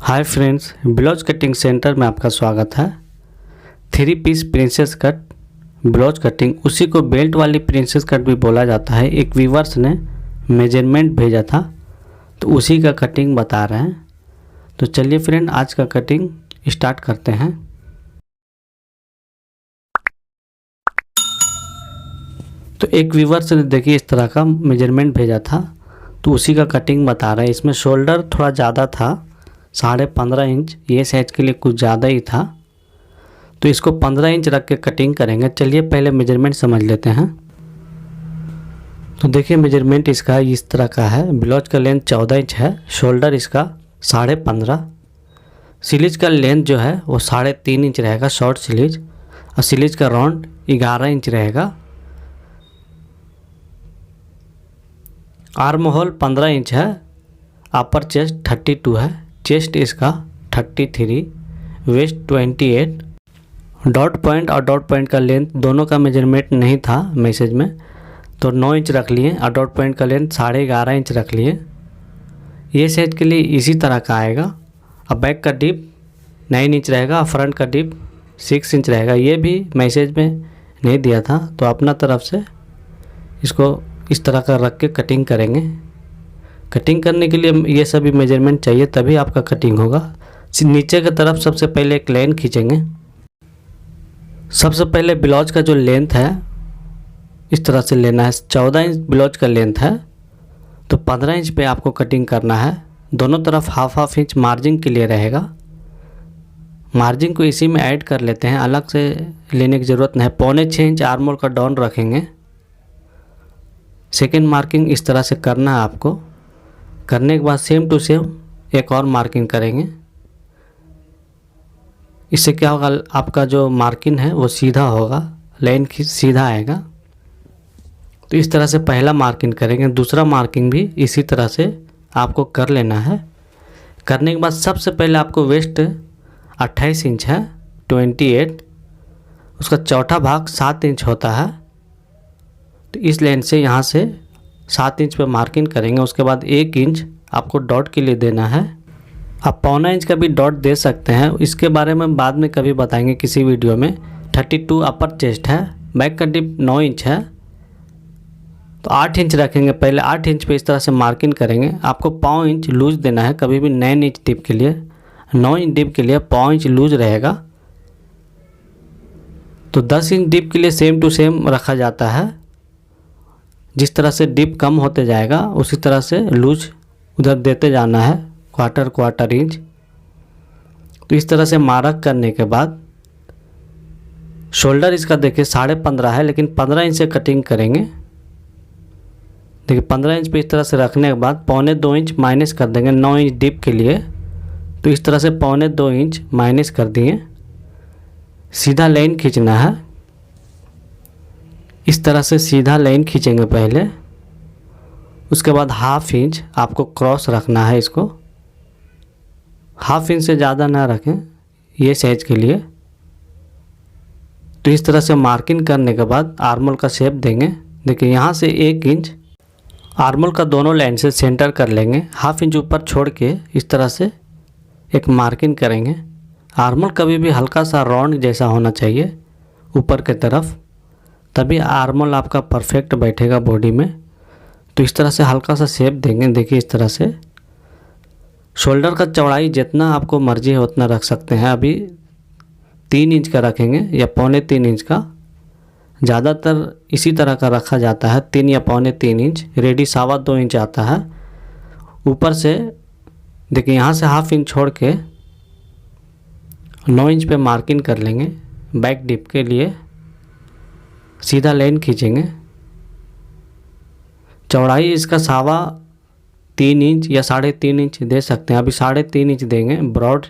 हाय friends, blouse cutting center में आपका स्वागत है। 3 piece princess cut blouse cutting, उसी को बेल्ट वाली प्रिंसेस कट भी बोला जाता है। एक व्यूअर्स ने मेजरमेंट भेजा था तो उसी का कटिंग बता रहे हैं। तो चलिए फ्रेंड, आज का कटिंग स्टार्ट करते हैं। तो एक व्यूअर्स ने देखिए इस तरह का मेजरमेंट भेजा था तो उसी का कटिंग बता रहे हैं। इसमें शोल्डर थोड़ा ज़्यादा था, 15.5 इंच, ये साइज के लिए कुछ ज़्यादा ही था, तो इसको 15 इंच रख के कटिंग करेंगे। चलिए पहले मेजरमेंट समझ लेते हैं। तो देखिए मेजरमेंट इसका इस तरह का है। ब्लाउज का लेंथ 14 इंच है, शोल्डर इसका 15.5, स्लीव का लेंथ जो है वो 3.5 इंच रहेगा शॉर्ट स्लीव, और स्लीव का राउंड 11 इंच रहेगा। आर्म होल 15 इंच है, अपर चेस्ट 32 है, चेस्ट इसका 33, वेस्ट 28। डॉट पॉइंट और डॉट पॉइंट का लेंथ दोनों का मेजरमेंट नहीं था मैसेज में, तो 9 इंच रख लिए, और डॉट पॉइंट का लेंथ 11.5 इंच रख लिए। ये साइज के लिए इसी तरह का आएगा। अब बैक का डिप 9 इंच रहेगा, और फ्रंट का डिप 6 इंच रहेगा। ये भी मैसेज में नहीं दिया था, तो अपना तरफ से इसको इस तरह का रख के कटिंग करेंगे। कटिंग करने के लिए ये सभी मेजरमेंट चाहिए, तभी आपका कटिंग होगा। नीचे की तरफ सबसे पहले एक लाइन खींचेंगे। सबसे पहले ब्लाउज का जो लेंथ है इस तरह से लेना है। 14 इंच ब्लाउज का लेंथ है, तो 15 इंच पे आपको कटिंग करना है। दोनों तरफ हाफ इंच मार्जिन के लिए रहेगा। मार्जिन को इसी में ऐड कर लेते हैं, अलग से लेने की ज़रूरत नहीं है। 6.25 इंच आर्म होल का डाउन रखेंगे। सेकेंड मार्किंग इस तरह से करना है आपको। करने के बाद सेम टू सेम एक और मार्किंग करेंगे। इससे क्या होगा, आपका जो मार्किंग है वो सीधा होगा, लाइन सीधा आएगा। तो इस तरह से पहला मार्किंग करेंगे। दूसरा मार्किंग भी इसी तरह से आपको कर लेना है। करने के बाद सबसे पहले आपको वेस्ट 28 इंच है, 28, उसका चौथा भाग 7 इंच होता है, तो इस लाइन से यहाँ से 7 इंच पे मार्किंग करेंगे। उसके बाद 1 इंच आपको डॉट के लिए देना है। आप 1.25 इंच का भी डॉट दे सकते हैं, इसके बारे में बाद में कभी बताएंगे किसी वीडियो में। 32 अपर चेस्ट है, बैक का डिप 9 इंच है, तो 8 इंच रखेंगे। पहले 8 इंच पे इस तरह से मार्किंग करेंगे। आपको 1.5 इंच लूज देना है कभी भी 9 इंच डिप के लिए। 9 इंच डिप के लिए 1.5 इंच लूज रहेगा। तो 10 इंच डिप के लिए सेम टू सेम रखा जाता है। जिस तरह से डिप कम होते जाएगा उसी तरह से लूज उधर देते जाना है, क्वार्टर इंच। तो इस तरह से मार्क करने के बाद शोल्डर इसका देखिए 15.5 है, लेकिन 15 इंच से कटिंग करेंगे। देखिए 15 इंच पे इस तरह से रखने के बाद 2.25 इंच माइनस कर देंगे 9 इंच डिप के लिए। तो इस तरह से 2.25 इंच माइनस कर दिए। सीधा लाइन खींचना है, इस तरह से सीधा लाइन खींचेंगे पहले। उसके बाद हाफ इंच आपको क्रॉस रखना है। इसको हाफ इंच से ज़्यादा ना रखें ये साइज के लिए। तो इस तरह से मार्किंग करने के बाद आर्मोल का शेप देंगे। देखिए यहाँ से 1 इंच आर्मोल का दोनों लाइन से सेंटर कर लेंगे। हाफ इंच ऊपर छोड़ के इस तरह से एक मार्किंग करेंगे। आर्मोल कभी भी हल्का सा राउंड जैसा होना चाहिए ऊपर की तरफ, तभी आर्मोल आपका परफेक्ट बैठेगा बॉडी में। तो इस तरह से हल्का सा शेप देंगे। देखिए इस तरह से शोल्डर का चौड़ाई जितना आपको मर्जी है उतना रख सकते हैं। अभी 3 इंच का रखेंगे या 3.25 इंच का, ज़्यादातर इसी तरह का रखा जाता है। 3 या 3.25 इंच, रेडी 2.25 इंच आता है। ऊपर से देखिए यहाँ से हाफ इंच छोड़ के 9 इंच पे मार्किंग कर लेंगे। बैक डिप के लिए सीधा लाइन खींचेंगे। चौड़ाई इसका 3.25 इंच या 3.5 इंच दे सकते हैं। अभी 3.5 इंच देंगे। ब्रॉड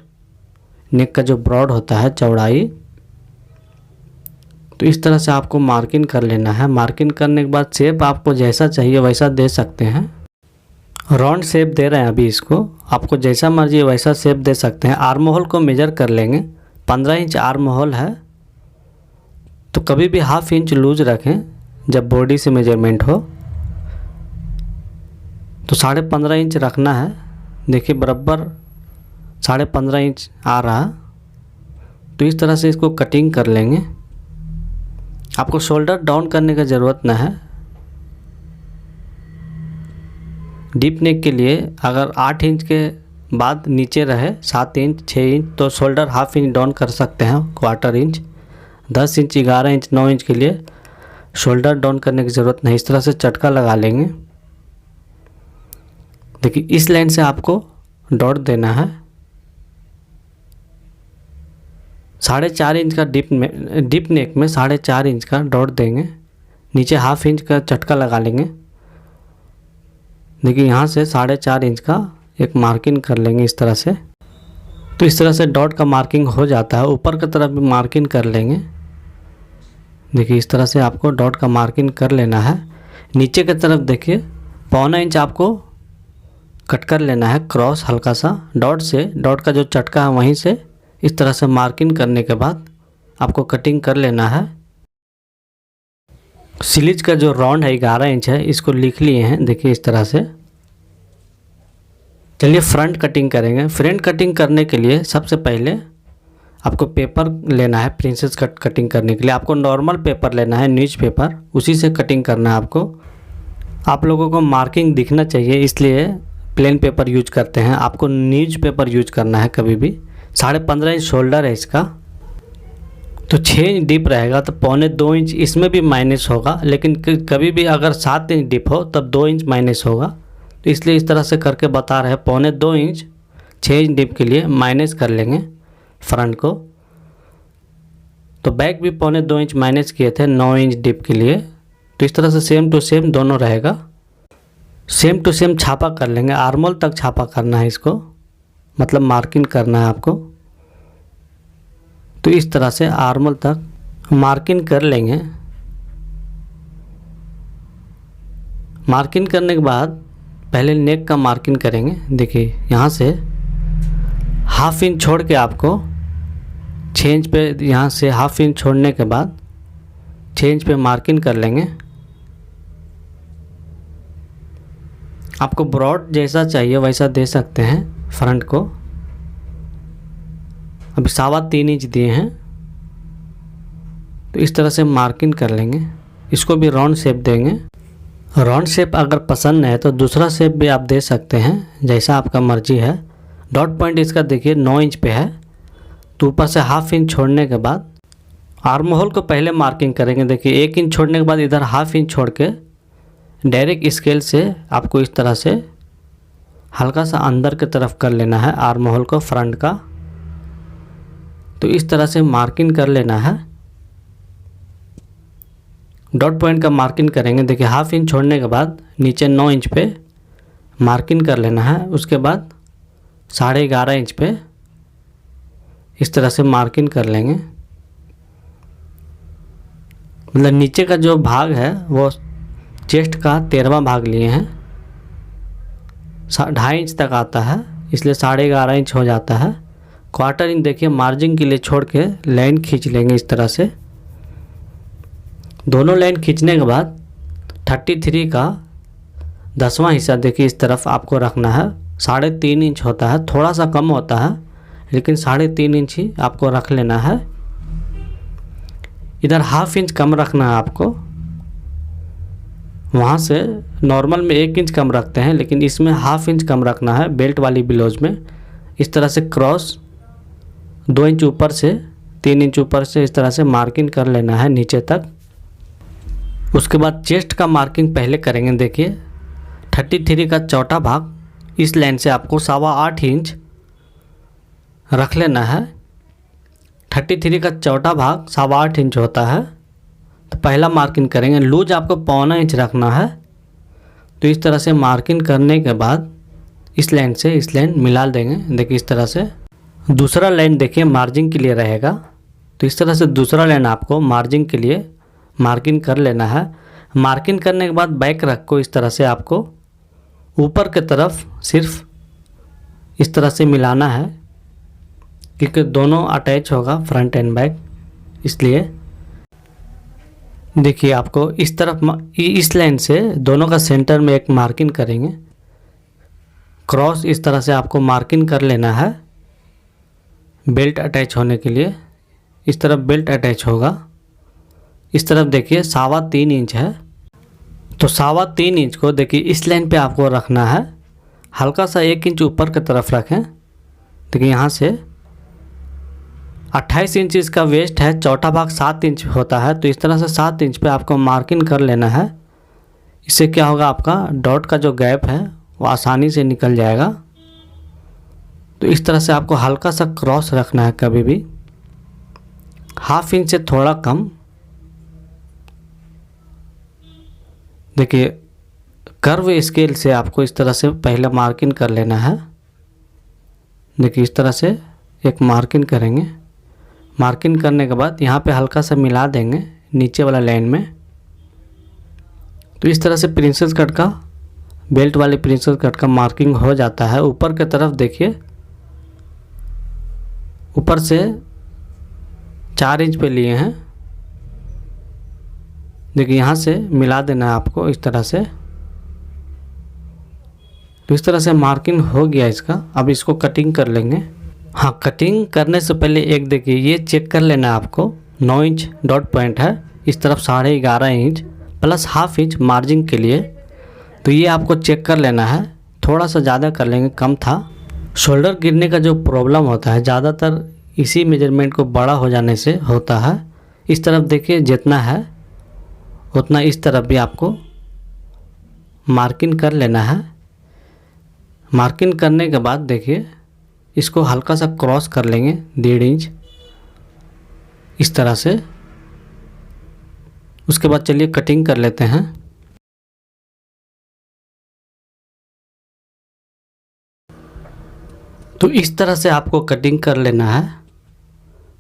नेक का जो ब्रॉड होता है चौड़ाई, तो इस तरह से आपको मार्किंग कर लेना है। मार्किंग करने के बाद शेप आपको जैसा चाहिए वैसा दे सकते हैं। राउंड शेप दे रहे हैं अभी इसको, आपको जैसा मर्जी वैसा शेप दे सकते हैं। आर्म होल को मेजर कर लेंगे। 15 इंच आर्म होल है, तो कभी भी हाफ इंच लूज रखें जब बॉडी से मेजरमेंट हो। तो 15.5 इंच रखना है। देखिए बराबर 15.5 इंच आ रहा। तो इस तरह से इसको कटिंग कर लेंगे। आपको शोल्डर डाउन करने की ज़रूरत न है। डीप नेक के लिए अगर 8 इंच के बाद नीचे रहे 7 इंच 6 इंच तो शोल्डर हाफ इंच डाउन कर सकते हैं, quarter inch. 10 inch 11 inch 9 inch के लिए शोल्डर डाउन करने की ज़रूरत नहीं। इस तरह से चटका लगा लेंगे। देखिए इस लाइन से आपको डॉट देना है। 4.5 इंच का डीप नेक में 4.5 इंच का डॉट देंगे। नीचे हाफ इंच का चटका लगा लेंगे। देखिए यहाँ से 4.5 इंच का एक मार्किंग कर लेंगे इस तरह से। तो इस तरह से डॉट का मार्किंग हो जाता है। ऊपर की तरफ भी मार्किंग कर लेंगे। देखिए इस तरह से आपको डॉट का मार्किंग कर लेना है। नीचे की तरफ देखिए 1.25 इंच आपको कट कर लेना है क्रॉस हल्का सा डॉट से। डॉट का जो चटका है वहीं से इस तरह से मार्किंग करने के बाद आपको कटिंग कर लेना है। स्लीव का जो राउंड है 11 इंच है, इसको लिख लिए हैं। देखिए इस तरह से। चलिए फ्रंट कटिंग करेंगे। फ्रंट कटिंग करने के लिए सबसे पहले आपको पेपर लेना है। प्रिंसेस कट कटिंग करने के लिए आपको नॉर्मल पेपर लेना है, न्यूज़ पेपर, उसी से कटिंग करना है आपको। आप लोगों को मार्किंग दिखना चाहिए इसलिए प्लेन पेपर यूज करते हैं। आपको न्यूज़ पेपर यूज करना है कभी भी। 15.5 इंच शोल्डर है इसका, तो 6 इंच डीप रहेगा तो 1.25 इंच इसमें भी माइनस होगा। लेकिन कभी भी अगर 7 इंच डीप हो तब 2 इंच माइनस होगा। तो इसलिए इस तरह से करके बता रहे हैं। 1.25 इंच 6 इंच डीप के लिए माइनस कर लेंगे फ्रंट को। तो बैक भी 1.25 इंच माइनस किए थे 9 इंच डीप के लिए। तो इस तरह से सेम टू सेम दोनों रहेगा। सेम टू सेम छापा कर लेंगे। आर्मोल तक छापा करना है इसको, मतलब मार्किंग करना है आपको। तो इस तरह से आर्मोल तक मार्किंग कर लेंगे। मार्किंग करने के बाद पहले नेक का मार्किंग करेंगे। देखिए यहाँ से हाफ इंच छोड़ के आपको 6 इंच पे, यहाँ से हाफ इंच छोड़ने के बाद 6 इंच पे मार्किंग कर लेंगे। आपको ब्रॉड जैसा चाहिए वैसा दे सकते हैं फ्रंट को। अभी 3.25 इंच दिए हैं। तो इस तरह से मार्किंग कर लेंगे। इसको भी राउंड शेप देंगे। राउंड शेप अगर पसंद है तो दूसरा शेप भी आप दे सकते हैं, जैसा आपका मर्जी है। डॉट पॉइंट इसका देखिए 9 इंच पे है। तो ऊपर से हाफ इंच छोड़ने के बाद आर्म होल को पहले मार्किंग करेंगे। देखिए 1 इंच छोड़ने के बाद इधर हाफ इंच छोड़ के डायरेक्ट स्केल से आपको इस तरह से हल्का सा अंदर की तरफ कर लेना है आर्म होल को फ्रंट का। तो इस तरह से मार्किंग कर लेना है। डॉट पॉइंट का मार्किंग करेंगे। देखिए हाफ इंच छोड़ने के बाद नीचे 9 इंच पे मार्किंग कर लेना है। उसके बाद 11.5 इंच पे इस तरह से मार्किंग कर लेंगे। मतलब नीचे का जो भाग है वो चेस्ट का 13वां भाग लिए हैं। 2.5 इंच तक आता है, इसलिए 11.5 इंच हो जाता है। क्वार्टर इंच देखिए मार्जिन के लिए छोड़ के लाइन खींच लेंगे इस तरह से। दोनों लाइन खींचने के बाद 33 का 10वां हिस्सा देखिए इस तरफ आपको रखना है। 3.5 इंच होता है, थोड़ा सा कम होता है लेकिन 3.5 इंच ही आपको रख लेना है। इधर हाफ इंच कम रखना है आपको। वहाँ से नॉर्मल में 1 इंच कम रखते हैं लेकिन इसमें हाफ इंच कम रखना है बेल्ट वाली ब्लाउज में। इस तरह से क्रॉस 2 इंच ऊपर से 3 इंच ऊपर से इस तरह से मार्किंग कर लेना है नीचे तक। उसके बाद चेस्ट का मार्किंग पहले करेंगे। देखिए 33 का चौथा भाग इस लाइन से आपको 8.25 इंच रख लेना है। 33 का चौथा भाग 8.25 इंच होता है। तो पहला मार्किंग करेंगे। लूज आपको 1.25 इंच रखना है। तो इस तरह से मार्किंग करने के बाद इस लाइन से इस लाइन मिला देंगे। देखिए इस तरह से। दूसरा लाइन देखिए मार्जिन के लिए रहेगा। तो इस तरह से दूसरा लाइन आपको मार्जिन के लिए मार्किंग कर लेना है। मार्किंग करने के बाद बैक रख को इस तरह से आपको ऊपर की तरफ सिर्फ इस तरह से मिलाना है क्योंकि दोनों अटैच होगा फ्रंट एंड बैक, इसलिए देखिए आपको इस तरफ इस लाइन से दोनों का सेंटर में एक मार्किंग करेंगे। क्रॉस इस तरह से आपको मार्किंग कर लेना है बेल्ट अटैच होने के लिए। इस तरफ बेल्ट अटैच होगा। इस तरफ देखिए 3.25 इंच है, तो 3.25 इंच को देखिए इस लाइन पे आपको रखना है। हल्का सा 1 इंच ऊपर की तरफ रखें। देखिए यहाँ से 28 इंच इसका वेस्ट है, चौथा भाग 7 इंच होता है, तो इस तरह से 7 इंच पे आपको मार्किंग कर लेना है। इससे क्या होगा, आपका डॉट का जो गैप है वो आसानी से निकल जाएगा। तो इस तरह से आपको हल्का सा क्रॉस रखना है, कभी भी 1/2 इंच से थोड़ा कम। देखिए कर्व स्केल से आपको इस तरह से पहले मार्किंग कर लेना है। देखिए इस तरह से एक मार्किंग करेंगे। मार्किंग करने के बाद यहाँ पे हल्का सा मिला देंगे नीचे वाला लाइन में। तो इस तरह से प्रिंसेस कट का, बेल्ट वाले प्रिंसेस कट का मार्किंग हो जाता है। ऊपर की तरफ देखिए, ऊपर से 4 इंच पे लिए हैं। देखिए यहाँ से मिला देना है आपको इस तरह से। तो इस तरह से मार्किंग हो गया इसका। अब इसको कटिंग कर लेंगे। हाँ, कटिंग करने से पहले एक देखिए ये चेक कर लेना है आपको, 9 इंच डॉट पॉइंट है, इस तरफ 11.5 इंच प्लस 1/2 इंच मार्जिन के लिए। तो ये आपको चेक कर लेना है। थोड़ा सा ज़्यादा कर लेंगे, कम था। शोल्डर गिरने का जो प्रॉब्लम होता है ज़्यादातर इसी मेजरमेंट को बड़ा हो जाने से होता है। इस तरफ देखिए जितना है उतना इस तरफ भी आपको मार्किंग कर लेना है। मार्किंग करने के बाद देखिए इसको हल्का सा क्रॉस कर लेंगे 1.5 इंच इस तरह से। उसके बाद चलिए कटिंग कर लेते हैं। तो इस तरह से आपको कटिंग कर लेना है।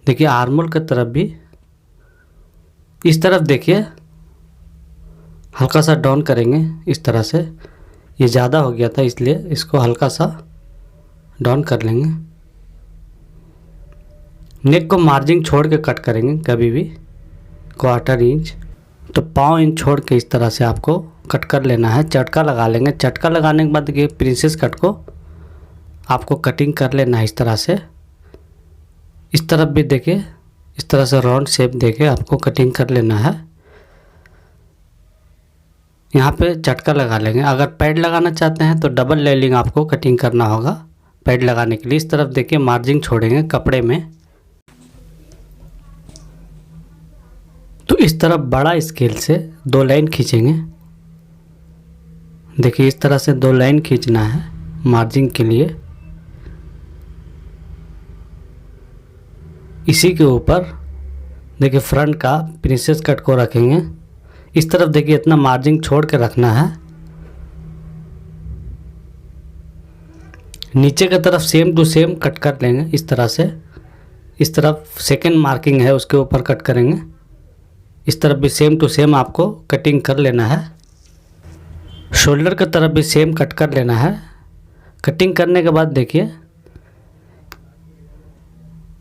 देखिए आर्मोल की तरफ भी इस तरफ देखिए हल्का सा डाउन करेंगे इस तरह से। ये ज़्यादा हो गया था इसलिए इसको हल्का सा डाउन कर लेंगे। नेक को मार्जिन छोड़ के कट करेंगे, कभी भी 1/4 इंच। तो 1/2 इंच छोड़ के इस तरह से आपको कट कर लेना है। चटका लगा लेंगे। चटका लगाने के बाद देखिए प्रिंसेस कट को आपको कटिंग कर लेना है इस तरह से। इस तरफ भी देखिए इस तरह से राउंड शेप देके आपको कटिंग कर लेना है। यहाँ पे चटका लगा लेंगे। अगर पैड लगाना चाहते हैं तो डबल लेयरिंग आपको कटिंग करना होगा पैड लगाने के लिए। इस तरफ देखिए मार्जिन छोड़ेंगे कपड़े में। तो इस तरफ बड़ा स्केल से 2 लाइन खींचेंगे। देखिए इस तरह से 2 लाइन खींचना है मार्जिन के लिए। इसी के ऊपर देखिए फ्रंट का प्रिंसेस कट को रखेंगे। इस तरफ देखिए इतना मार्जिन छोड़ के रखना है। नीचे की तरफ सेम टू सेम कट कर लेंगे इस तरह से। इस तरफ सेकंड मार्किंग है उसके ऊपर कट करेंगे। इस तरफ भी सेम टू सेम आपको कटिंग कर लेना है। शोल्डर की तरफ भी सेम कट कर लेना है। कटिंग करने के बाद देखिए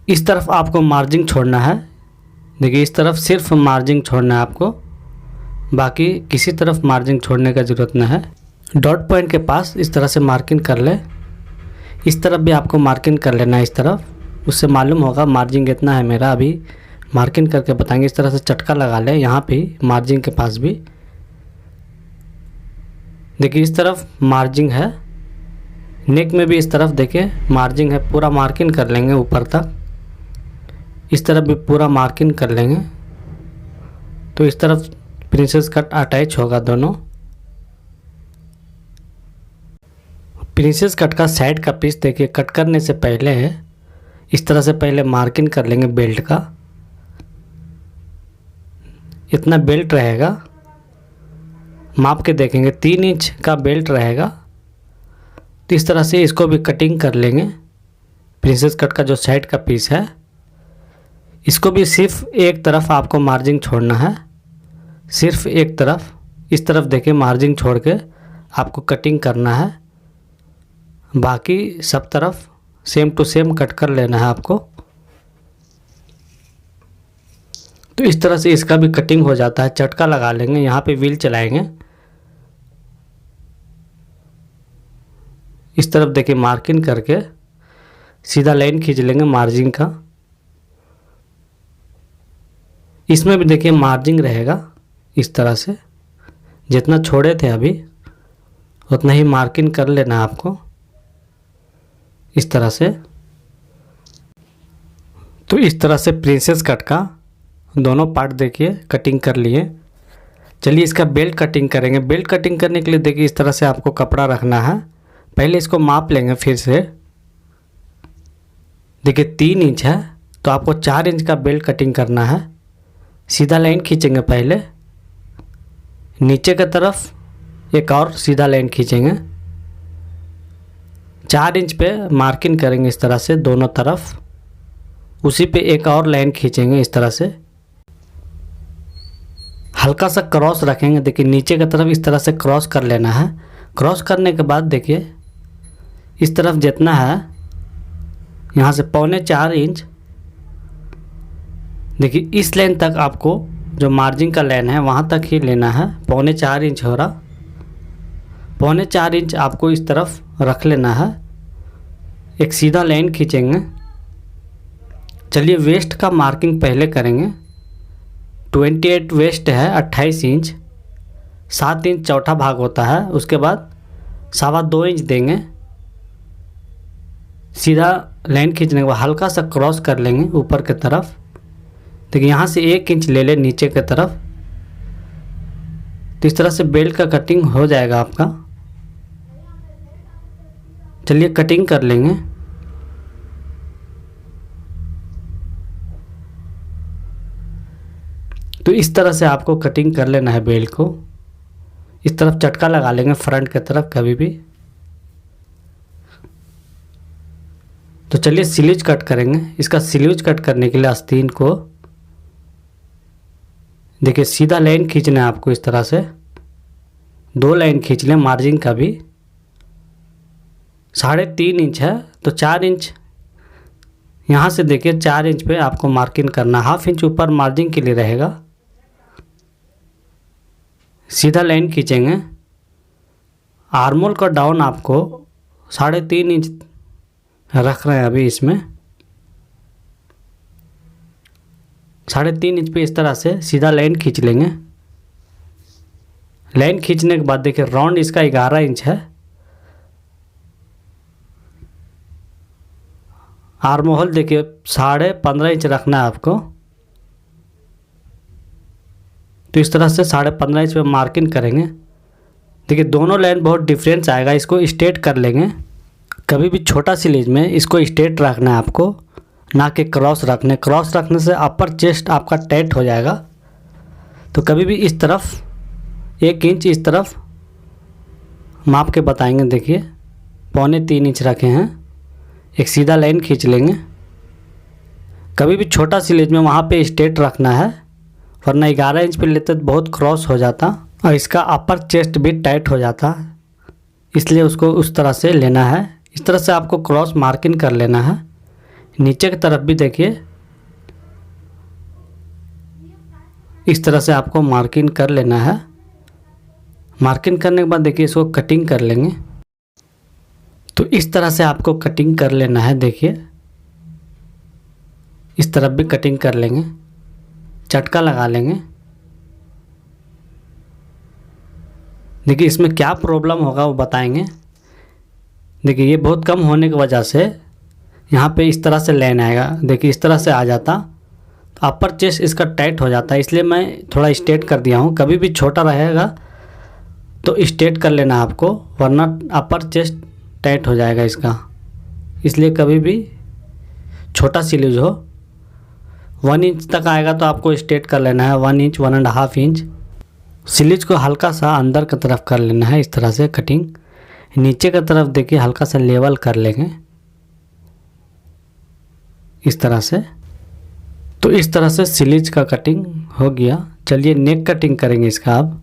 इस तरफ आपको मार्जिन छोड़ना है। देखिए इस तरफ सिर्फ मार्जिन छोड़ना है आपको, बाकी किसी तरफ मार्जिन छोड़ने का ज़रूरत नहीं है। डॉट पॉइंट के पास इस तरह से मार्किंग कर ले। इस तरफ भी आपको मार्किंग कर लेना है इस तरफ, उससे मालूम होगा मार्जिन कितना है मेरा। अभी मार्किंग करके बताएंगे। इस तरह से चटका लगा ले यहाँ पे मार्जिन के पास भी। देखिए इस तरफ मार्जिन है, नेक में भी इस तरफ देखिए मार्जिन है। पूरा मार्किंग कर लेंगे ऊपर तक। इस तरफ भी पूरा मार्किंग कर लेंगे। तो इस तरफ प्रिंसेस कट अटैच होगा दोनों। प्रिंसेस कट का साइड का पीस देखिए कट करने से पहले है इस तरह से पहले मार्किंग कर लेंगे बेल्ट का। इतना बेल्ट रहेगा, माप के देखेंगे 3 इंच का बेल्ट रहेगा। तो इस तरह से इसको भी कटिंग कर लेंगे। प्रिंसेस कट का जो साइड का पीस है इसको भी सिर्फ एक तरफ आपको मार्जिन छोड़ना है, सिर्फ एक तरफ। इस तरफ देखिए मार्जिन छोड़ के आपको कटिंग करना है। बाकी सब तरफ सेम टू सेम कट कर लेना है आपको। तो इस तरह से इसका भी कटिंग हो जाता है। चटका लगा लेंगे, यहाँ पे व्हील चलाएंगे। इस तरफ देखिए मार्किंग करके सीधा लाइन खींच लेंगे मार्जिन का। इसमें भी देखिए मार्जिन रहेगा इस तरह से, जितना छोड़े थे अभी उतना ही मार्किंग कर लेना है आपको इस तरह से। तो इस तरह से प्रिंसेस कट का दोनों पार्ट देखिए कटिंग कर लिए। चलिए इसका बेल्ट कटिंग करेंगे। बेल्ट कटिंग करने के लिए देखिए इस तरह से आपको कपड़ा रखना है। पहले इसको माप लेंगे फिर से। देखिए 3 इंच है तो आपको 4 इंच का बेल्ट कटिंग करना है। सीधा लाइन खींचेंगे पहले, नीचे की तरफ एक और सीधा लाइन खींचेंगे। 4 इंच पे मार्किंग करेंगे इस तरह से दोनों तरफ। उसी पे एक और लाइन खींचेंगे इस तरह से। हल्का सा क्रॉस रखेंगे। देखिए नीचे की तरफ इस तरह से क्रॉस कर लेना है। क्रॉस करने के बाद देखिए इस तरफ जितना है यहाँ से 3.25 इंच, देखिए इस लाइन तक आपको जो मार्जिन का लाइन है वहाँ तक ही लेना है। 3.25 इंच हो रहा। 3.25 इंच आपको इस तरफ रख लेना है। एक सीधा लाइन खींचेंगे। चलिए वेस्ट का मार्किंग पहले करेंगे। 28 वेस्ट है 28 इंच, 7 इंच चौथा भाग होता है। उसके बाद 2.25 इंच देंगे। सीधा लाइन खींचने के बाद हल्का सा क्रॉस कर लेंगे ऊपर की तरफ। देखिए यहाँ से 1 इंच ले लें नीचे की तरफ। तो इस तरह से बेल्ट का कटिंग हो जाएगा आपका। चलिए कटिंग कर लेंगे। तो इस तरह से आपको कटिंग कर लेना है बेल्ट को। इस तरफ चटका लगा लेंगे फ्रंट की तरफ कभी भी। तो चलिए स्लीव्स कट करेंगे। इसका स्लीव्स कट करने के लिए आस्तीन को देखिए सीधा लाइन खींचना है आपको इस तरह से। 2 लाइन खींच लें मार्जिन का भी। 3.5 इंच है तो 4 इंच यहाँ से देखिए 4 इंच पे आपको मार्किंग करना। 1/2 इंच ऊपर मार्जिन के लिए रहेगा। सीधा लाइन खींचेंगे। आर्मोल का डाउन आपको 3.5 इंच रख रहे हैं अभी इसमें। 3.5 इंच पे इस तरह से सीधा लाइन खींच लेंगे। लाइन खींचने के बाद देखिए राउंड इसका 11 इंच है। आर्म होल देखिए 15.5 इंच रखना है आपको। तो इस तरह से 15.5 इंच पे मार्किंग करेंगे। देखिए दोनों लाइन बहुत डिफरेंस आएगा। इसको स्ट्रेट कर लेंगे। कभी भी छोटा स्लीव में इसको स्ट्रेट रखना है आपको, ना कि क्रॉस रखने। क्रॉस रखने से अपर चेस्ट आपका टाइट हो जाएगा। तो कभी भी इस तरफ 1 इंच इस तरफ माप के बताएंगे। देखिए 3.25 इंच रखे हैं। एक सीधा लाइन खींच लेंगे। कभी भी छोटा स्लीव में वहाँ पे स्ट्रेट रखना है, वरना 11 इंच पे लेते तो बहुत क्रॉस हो जाता और इसका अपर चेस्ट भी टाइट हो जाता। इसलिए उसको उस तरह से लेना है। इस तरह से आपको क्रॉस मार्किंग कर लेना है। नीचे की तरफ भी देखिए इस तरह से आपको मार्किंग कर लेना है। मार्किंग करने के बाद देखिए इसको कटिंग कर लेंगे। तो इस तरह से आपको कटिंग कर लेना है। देखिए इस तरफ भी कटिंग कर लेंगे, चटका लगा लेंगे। देखिए इसमें क्या प्रॉब्लम होगा वो बताएंगे। देखिए ये बहुत कम होने की वजह से यहाँ पे इस तरह से लाइन आएगा। देखिए इस तरह से आ जाता तो अपर चेस्ट इसका टाइट हो जाता है। इसलिए मैं थोड़ा स्ट्रेट कर दिया हूँ। कभी भी छोटा रहेगा तो स्ट्रेट कर लेना आपको, वरना अपर चेस्ट टाइट हो जाएगा इसका। इसलिए कभी भी छोटा स्लीव हो 1 इंच तक आएगा तो आपको स्ट्रेट कर लेना है। 1 इंच 1.5 इंच स्लीव को हल्का सा अंदर की तरफ कर लेना है। इस तरह से कटिंग नीचे की तरफ देखिए हल्का सा लेवल कर लेंगे इस तरह से। तो इस तरह से स्लीव का कटिंग हो गया। चलिए नेक कटिंग करेंगे इसका। अब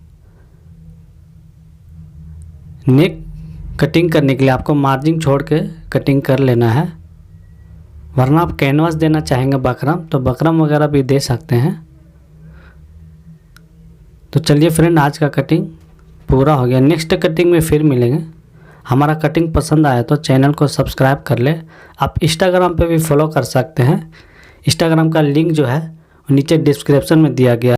नेक कटिंग करने के लिए आपको मार्जिन छोड़ के कटिंग कर लेना है, वरना आप कैनवास देना चाहेंगे बकरम तो बकरम वगैरह भी दे सकते हैं। तो चलिए फ्रेंड आज का कटिंग पूरा हो गया। नेक्स्ट कटिंग में फिर मिलेंगे। हमारा कटिंग पसंद आया तो चैनल को सब्सक्राइब कर ले। आप इंस्टाग्राम पे भी फॉलो कर सकते हैं। इंस्टाग्राम का लिंक जो है नीचे डिस्क्रिप्शन में दिया गया।